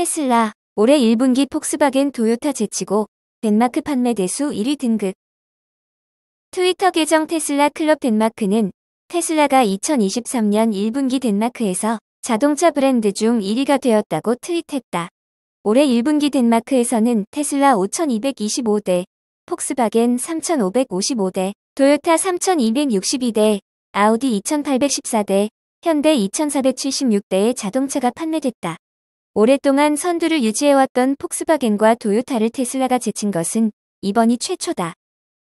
테슬라, 올해 1분기 폭스바겐 도요타 제치고 덴마크 판매 대수 1위 등극. 트위터 계정 테슬라 클럽 덴마크는 테슬라가 2023년 1분기 덴마크에서 자동차 브랜드 중 1위가 되었다고 트윗했다. 올해 1분기 덴마크에서는 테슬라 5,225대, 폭스바겐 3,555대, 도요타 3,262대, 아우디 2,814대, 현대 2,476대의 자동차가 판매됐다. 오랫동안 선두를 유지해왔던 폭스바겐과 도요타를 테슬라가 제친 것은 이번이 최초다.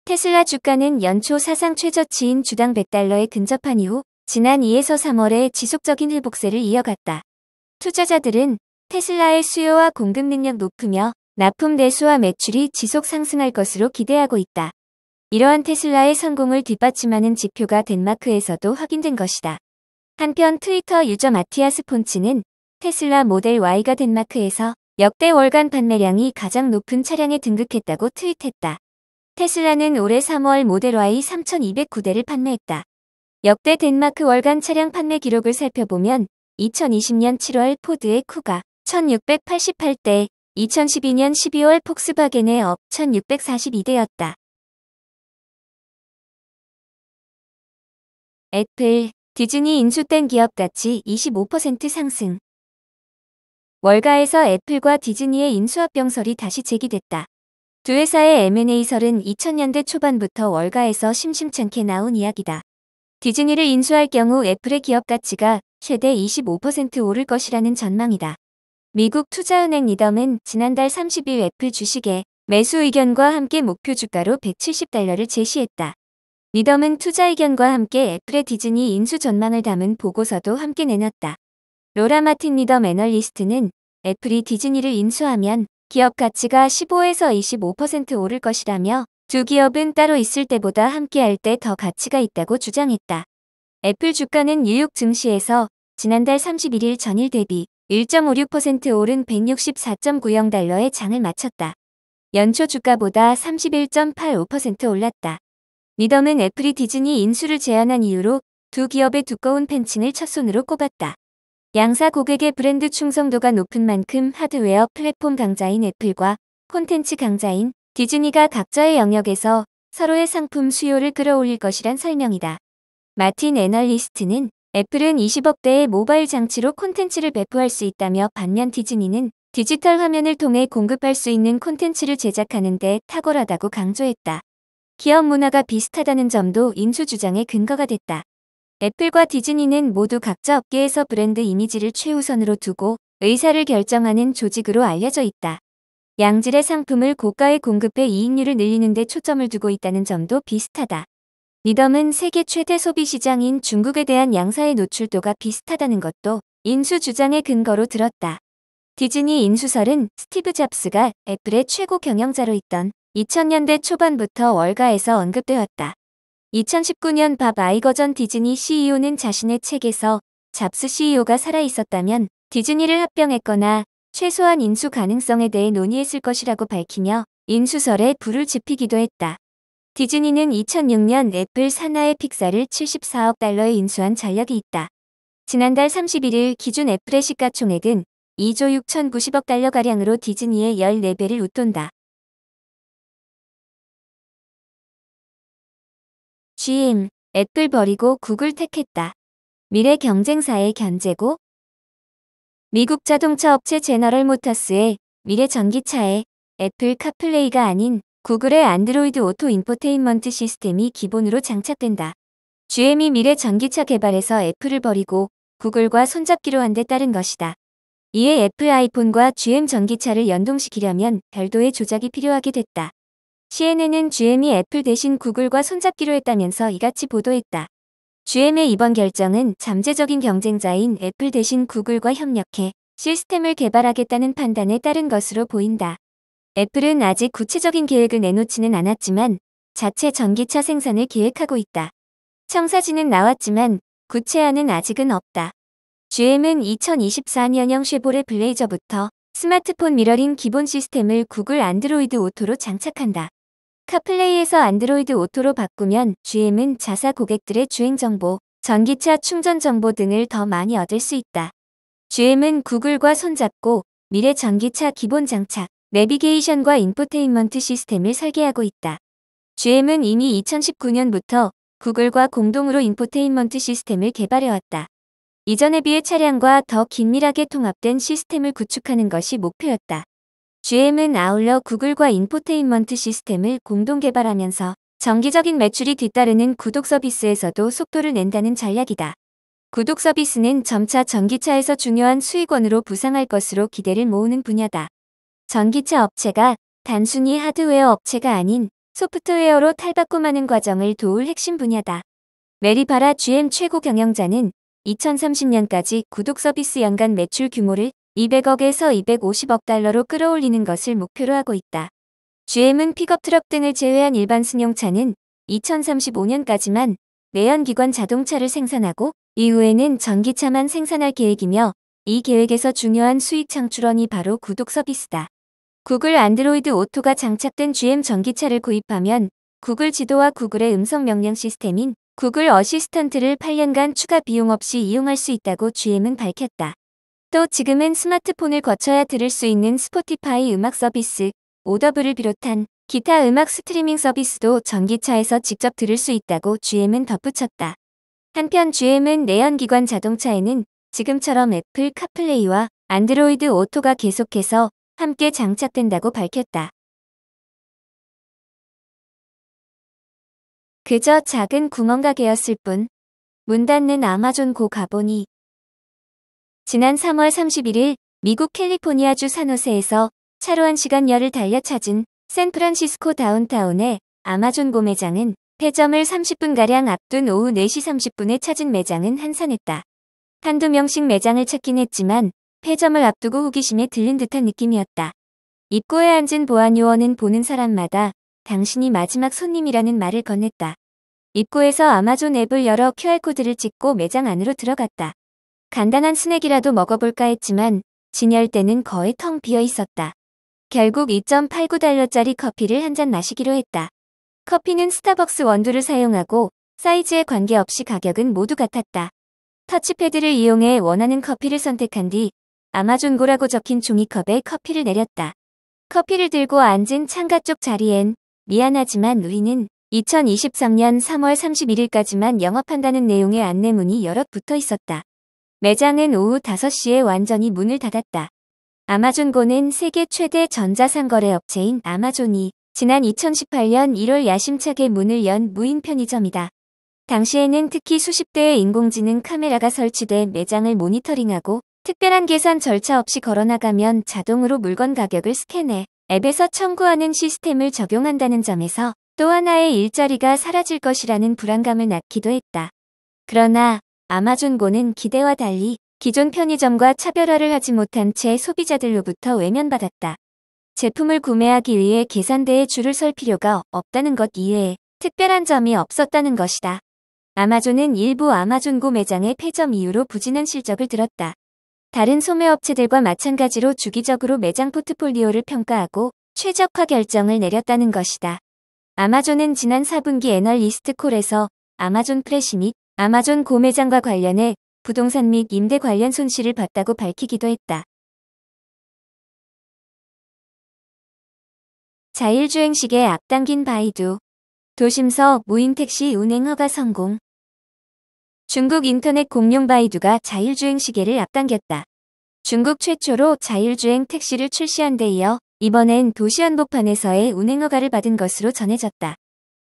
테슬라 주가는 연초 사상 최저치인 주당 $100에 근접한 이후 지난 2에서 3월에 지속적인 회복세를 이어갔다. 투자자들은 테슬라의 수요와 공급 능력 높으며 납품 대수와 매출이 지속 상승할 것으로 기대하고 있다. 이러한 테슬라의 성공을 뒷받침하는 지표가 덴마크에서도 확인된 것이다. 한편 트위터 유저 마티아스 폰츠는 테슬라 모델 Y가 덴마크에서 역대 월간 판매량이 가장 높은 차량에 등극했다고 트윗했다. 테슬라는 올해 3월 모델 Y 3,209대를 판매했다. 역대 덴마크 월간 차량 판매 기록을 살펴보면 2020년 7월 포드의 쿠가 1,688대, 2012년 12월 폭스바겐의 업 1,642대였다. 애플, 디즈니 인수된 기업 가치 25% 상승. 월가에서 애플과 디즈니의 인수합병설이 다시 제기됐다. 두 회사의 M&A설은 2000년대 초반부터 월가에서 심심찮게 나온 이야기다. 디즈니를 인수할 경우 애플의 기업 가치가 최대 25% 오를 것이라는 전망이다. 미국 투자은행 리덤은 지난달 30일 애플 주식의 매수 의견과 함께 목표 주가로 $170를 제시했다. 리덤은 투자 의견과 함께 애플의 디즈니 인수 전망을 담은 보고서도 함께 내놨다. 로라 마틴 리덤 애널리스트는 애플이 디즈니를 인수하면 기업 가치가 15에서 25% 오를 것이라며 두 기업은 따로 있을 때보다 함께할 때 더 가치가 있다고 주장했다. 애플 주가는 뉴욕 증시에서 지난달 31일 전일 대비 1.56% 오른 $164.90에 장을 마쳤다. 연초 주가보다 31.85% 올랐다. 리덤은 애플이 디즈니 인수를 제안한 이유로 두 기업의 두꺼운 팬층을 첫손으로 꼽았다. 양사 고객의 브랜드 충성도가 높은 만큼 하드웨어 플랫폼 강자인 애플과 콘텐츠 강자인 디즈니가 각자의 영역에서 서로의 상품 수요를 끌어올릴 것이란 설명이다. 마틴 애널리스트는 애플은 20억대의 모바일 장치로 콘텐츠를 배포할 수 있다며 반면 디즈니는 디지털 화면을 통해 공급할 수 있는 콘텐츠를 제작하는 데 탁월하다고 강조했다. 기업 문화가 비슷하다는 점도 인수 주장의 근거가 됐다. 애플과 디즈니는 모두 각자 업계에서 브랜드 이미지를 최우선으로 두고 의사를 결정하는 조직으로 알려져 있다. 양질의 상품을 고가에 공급해 이익률을 늘리는 데 초점을 두고 있다는 점도 비슷하다. 리덤은 세계 최대 소비 시장인 중국에 대한 양사의 노출도가 비슷하다는 것도 인수 주장의 근거로 들었다. 디즈니 인수설은 스티브 잡스가 애플의 최고 경영자로 있던 2000년대 초반부터 월가에서 언급되었다. 2019년 밥 아이거 전 디즈니 CEO는 자신의 책에서 잡스 CEO가 살아있었다면 디즈니를 합병했거나 최소한 인수 가능성에 대해 논의했을 것이라고 밝히며 인수설에 불을 지피기도 했다. 디즈니는 2006년 애플 산하의 픽사를 $74억 인수한 전력이 있다. 지난달 31일 기준 애플의 시가총액은 2조 6,090억가량으로 디즈니의 14배를 웃돈다. GM, 애플 버리고 구글 택했다. 미래 경쟁사의 견제고. 미국 자동차 업체 제너럴 모터스의 미래 전기차에 애플 카플레이가 아닌 구글의 안드로이드 오토 인포테인먼트 시스템이 기본으로 장착된다. GM이 미래 전기차 개발에서 애플을 버리고 구글과 손잡기로 한 데 따른 것이다. 이에 애플 아이폰과 GM 전기차를 연동시키려면 별도의 조작이 필요하게 됐다. CNN은 GM이 애플 대신 구글과 손잡기로 했다면서 이같이 보도했다. GM의 이번 결정은 잠재적인 경쟁자인 애플 대신 구글과 협력해 시스템을 개발하겠다는 판단에 따른 것으로 보인다. 애플은 아직 구체적인 계획을 내놓지는 않았지만 자체 전기차 생산을 계획하고 있다. 청사진은 나왔지만 구체안은 아직은 없다. GM은 2024년형 쉐보레 블레이저부터 스마트폰 미러링 기본 시스템을 구글 안드로이드 오토로 장착한다. 카플레이에서 안드로이드 오토로 바꾸면 GM은 자사 고객들의 주행 정보, 전기차 충전 정보 등을 더 많이 얻을 수 있다. GM은 구글과 손잡고 미래 전기차 기본 장착, 내비게이션과 인포테인먼트 시스템을 설계하고 있다. GM은 이미 2019년부터 구글과 공동으로 인포테인먼트 시스템을 개발해왔다. 이전에 비해 차량과 더 긴밀하게 통합된 시스템을 구축하는 것이 목표였다. GM은 아울러 구글과 인포테인먼트 시스템을 공동 개발하면서 정기적인 매출이 뒤따르는 구독 서비스에서도 속도를 낸다는 전략이다. 구독 서비스는 점차 전기차에서 중요한 수익원으로 부상할 것으로 기대를 모으는 분야다. 전기차 업체가 단순히 하드웨어 업체가 아닌 소프트웨어로 탈바꿈하는 과정을 도울 핵심 분야다. 메리 바라 GM 최고 경영자는 2030년까지 구독 서비스 연간 매출 규모를 200억에서 250억 달러로 끌어올리는 것을 목표로 하고 있다. GM은 픽업 트럭 등을 제외한 일반 승용차는 2035년까지만 내연기관 자동차를 생산하고 이후에는 전기차만 생산할 계획이며 이 계획에서 중요한 수익 창출원이 바로 구독 서비스다. 구글 안드로이드 오토가 장착된 GM 전기차를 구입하면 구글 지도와 구글의 음성 명령 시스템인 구글 어시스턴트를 8년간 추가 비용 없이 이용할 수 있다고 GM은 밝혔다. 또 지금은 스마트폰을 거쳐야 들을 수 있는 스포티파이 음악 서비스, 오더블을 비롯한 기타 음악 스트리밍 서비스도 전기차에서 직접 들을 수 있다고 GM은 덧붙였다. 한편 GM은 내연기관 자동차에는 지금처럼 애플 카플레이와 안드로이드 오토가 계속해서 함께 장착된다고 밝혔다. 그저 작은 구멍가게였을 뿐. 문 닫는 아마존 고 가보니. 지난 3월 31일 미국 캘리포니아주 산호세에서 차로 1시간여를 달려 찾은 샌프란시스코 다운타운의 아마존 고 매장은 폐점을 30분가량 앞둔 오후 4시 30분에 찾은 매장은 한산했다. 한두 명씩 매장을 찾긴 했지만 폐점을 앞두고 호기심에 들린 듯한 느낌이었다. 입구에 앉은 보안 요원은 보는 사람마다 당신이 마지막 손님이라는 말을 건넸다. 입구에서 아마존 앱을 열어 QR코드를 찍고 매장 안으로 들어갔다. 간단한 스낵이라도 먹어볼까 했지만 진열대는 거의 텅 비어 있었다. 결국 2.89달러짜리 커피를 한 잔 마시기로 했다. 커피는 스타벅스 원두를 사용하고 사이즈에 관계없이 가격은 모두 같았다. 터치패드를 이용해 원하는 커피를 선택한 뒤 아마존고라고 적힌 종이컵에 커피를 내렸다. 커피를 들고 앉은 창가 쪽 자리엔 미안하지만 우리는 2023년 3월 31일까지만 영업한다는 내용의 안내문이 여럿 붙어 있었다. 매장은 오후 5시에 완전히 문을 닫았다. 아마존고는 세계 최대 전자상거래 업체인 아마존이 지난 2018년 1월 야심차게 문을 연 무인 편의점이다. 당시에는 특히 수십 대의 인공지능 카메라가 설치돼 매장을 모니터링하고 특별한 계산 절차 없이 걸어나가면 자동으로 물건 가격을 스캔해 앱에서 청구하는 시스템을 적용한다는 점에서 또 하나의 일자리가 사라질 것이라는 불안감을 낳기도 했다. 그러나 아마존고는 기대와 달리 기존 편의점과 차별화를 하지 못한 채 소비자들로부터 외면받았다. 제품을 구매하기 위해 계산대에 줄을 설 필요가 없다는 것 이외에 특별한 점이 없었다는 것이다. 아마존은 일부 아마존고 매장의 폐점 이후로 부진한 실적을 들었다. 다른 소매업체들과 마찬가지로 주기적으로 매장 포트폴리오를 평가하고 최적화 결정을 내렸다는 것이다. 아마존은 지난 4분기 애널리스트 콜에서 아마존 프레시 및 아마존 고 매장과 관련해 부동산 및 임대 관련 손실을 봤다고 밝히기도 했다. 자율주행식에 앞당긴 바이두. 도심서 무인 택시 운행 허가 성공. 중국 인터넷 공룡 바이두가 자율주행 시계를 앞당겼다. 중국 최초로 자율주행 택시를 출시한 데 이어 이번엔 도시 한복판에서의 운행 허가를 받은 것으로 전해졌다.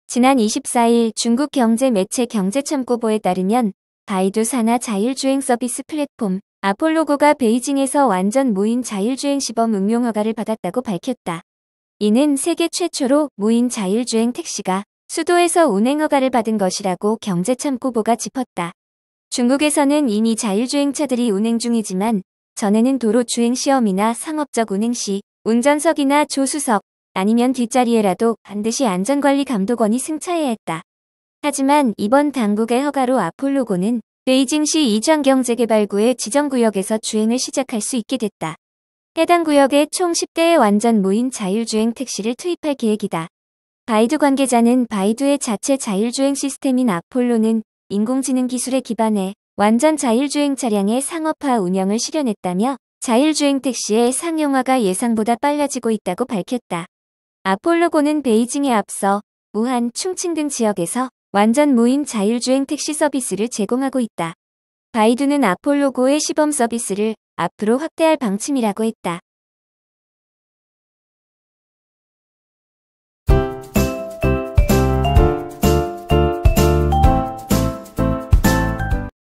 지난 24일 중국 경제 매체 경제참고보에 따르면 바이두 산하 자율주행 서비스 플랫폼 아폴로고가 베이징에서 완전 무인 자율주행 시범 응용 허가를 받았다고 밝혔다. 이는 세계 최초로 무인 자율주행 택시가 수도에서 운행 허가를 받은 것이라고 경제참고보가 짚었다. 중국에서는 이미 자율주행차들이 운행 중이지만 전에는 도로 주행 시험이나 상업적 운행 시 운전석이나 조수석 아니면 뒷자리에라도 반드시 안전관리 감독원이 승차해야 했다. 하지만 이번 당국의 허가로 아폴로고는 베이징시 이장경제개발구의 지정구역에서 주행을 시작할 수 있게 됐다. 해당 구역에 총 10대의 완전 무인 자율주행 택시를 투입할 계획이다. 바이두 관계자는 바이두의 자체 자율주행 시스템인 아폴로는 인공지능 기술에 기반해 완전 자율주행 차량의 상업화 운영을 실현했다며 자율주행 택시의 상용화가 예상보다 빨라지고 있다고 밝혔다. 아폴로고는 베이징에 앞서 우한, 충칭 등 지역에서 완전 무인 자율주행 택시 서비스를 제공하고 있다. 바이두는 아폴로고의 시범 서비스를 앞으로 확대할 방침이라고 했다.